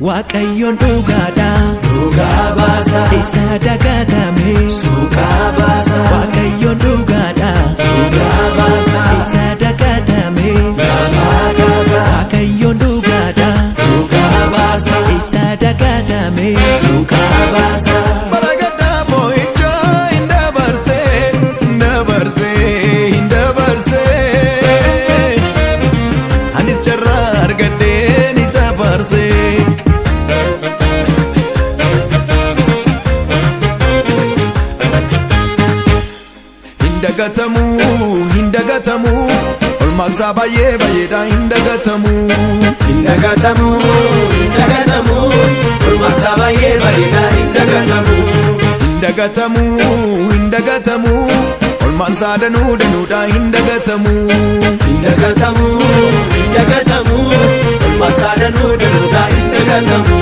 Waaqayyoon dhugaadha dhugaa baasa isa dagatame suuqaa baasa Waaqayyoon dhugaadha dhugaa baasa isa dagatame lafaa kaasa Waaqayyoon dhugaadha dhugaa baasa isa dagatame suuqaa baasa Baragada mo'icha indabarse anis jarra argadeen isa farse hindagatamu olmaansaa baay'eedha hindagatamu olmaansaa baay'eedha hindagatamu olmaansaa danuudha hindagatamu olmaansaa danuudha hindagatamu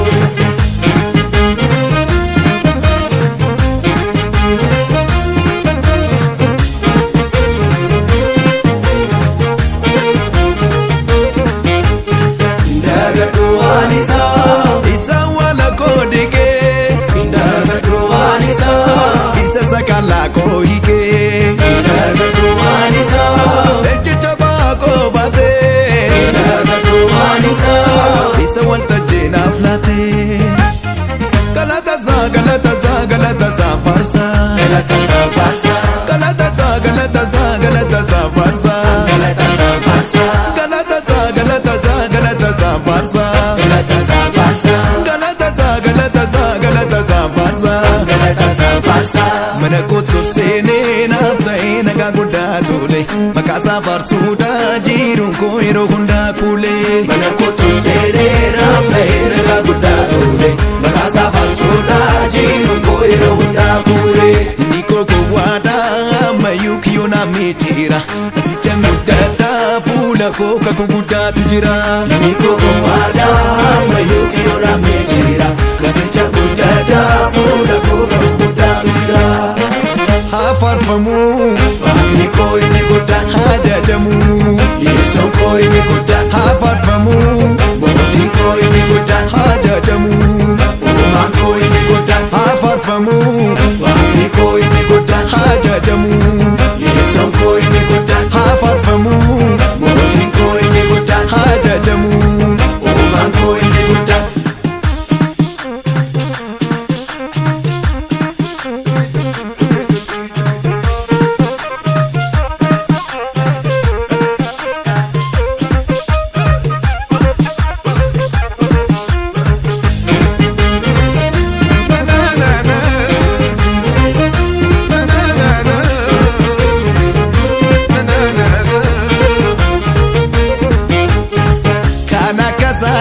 isa wala kodike isa sakala kohike echicha baako bate isa waltajjeen aflate galataza farsa farsa galataza farsa mana kottu seenee naaf ta'ee nagaa guddaa tole maqaasaa farsuudha jiruun koo yeroo hundaa kuule mana kottu seenee naaf ta'ee nagaa guddaa tole maqaasaa farsuudha jiruun koo yeroo hundaa kuule ndiko gowwaadhaa ammayyuu kiyyoo naaf miichiira asicha guddaadhaa fuula koo kakuu guddaatu jira ndiko gowwaadhaa ammayyuu kiyyoo naaf miichiira asicha guddaadhaa fuula koo kakuu guddaatu jira hafarfamu waaqni koo inni guddaan hajajamu yeessoon koo inni guddaan hafarfamu mootiin koo inni guddaan hajajamu uumaan koo inni guddaan hafarfamu waaqni koo inni guddaan hajajamu yeessoon koo inni guddaan hafarfamu mootiin koo inni guddaan hajajamu uumaan koo inni guddaan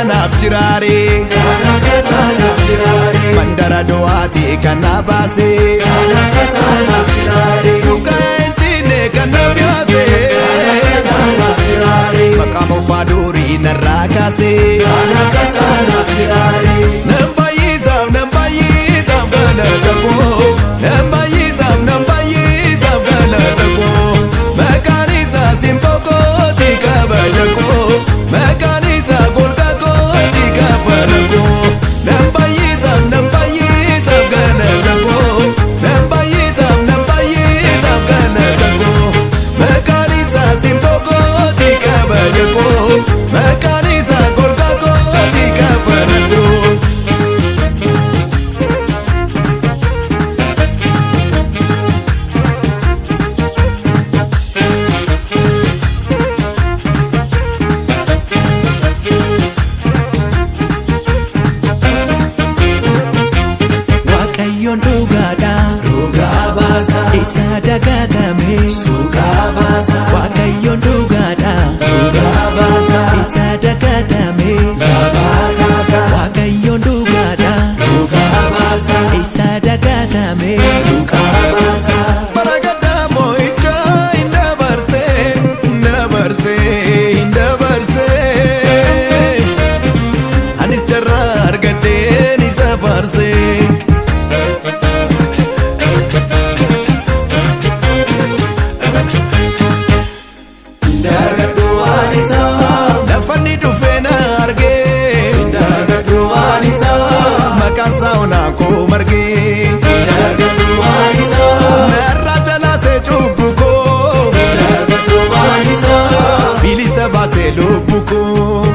naaf jiraare mandara do'aati kan na baase dhugaa ejjine kan na baase maqaa moofaa durii narraa kaase nan baay'isaaf galata koo nan baay'isaaf galata koo maqaan isaa simbokooti kabaja koo maqaan isaa golga kooti kafana koo nan baay'isaaf galata koo nan baay'isaaf galata koo maqaan isaa simbokooti kabaja koo maqaan isaa golga kooti kafana koo onaan koo margee Dargaggo Waanisa narraa jalaasee cubbu koo Dargaggo Waanisa bilisa baasee lubbu koo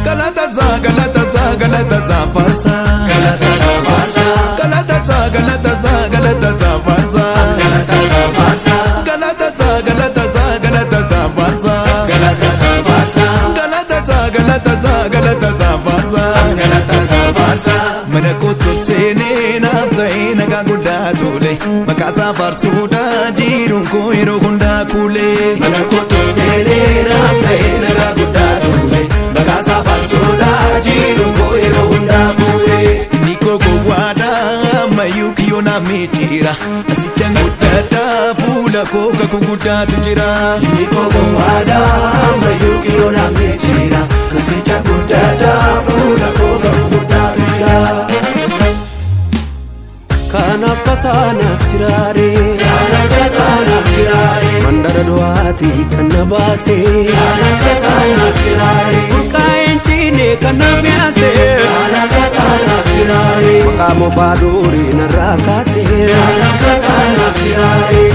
galatasaa galatasaa galatasaa faarsaa Galatasaa faarsaa galatasaa galatasaa galatasaa faarsaa Galatasaa faarsaa galatasaa galatasaa galatasaa faarsaa Galatasaa faarsaa galatasaa galatasaa galatasaa faarsaa Galatasaa faarsaa mana kootu seenee naaf ta'ee nagaa guddaa tole maqaasaa faarsuudhaa jiruun koo yeroo hundaa kuulee Mana kootu seenee naaf ta'ee nagaa guddaa tole maqaasaa faarsuudhaa jiruun koo yeroo hundaa kuulee inni koo gowwaadhaa ammayyuu kiyyoo naaf miicidha asichaan guddaadhaa fuula koo kakuu guddaatu jira Inni koo gowwaadhaa ammayyuu kiyyoo naaf miicidha asicha guddaadhaa fuula koo kakuu guddaatu jira Kan akka saanaaf jiraaree Kan akka saanaaf jiraaree mandara du'aatii kan na baasee Kan akka saanaaf jiraaree Burqaa'een ciinee kan na mi'aasee Kan akka saanaaf jiraaree Maqaa moofaa durii narraa kaasee Kan akka saanaaf jiraaree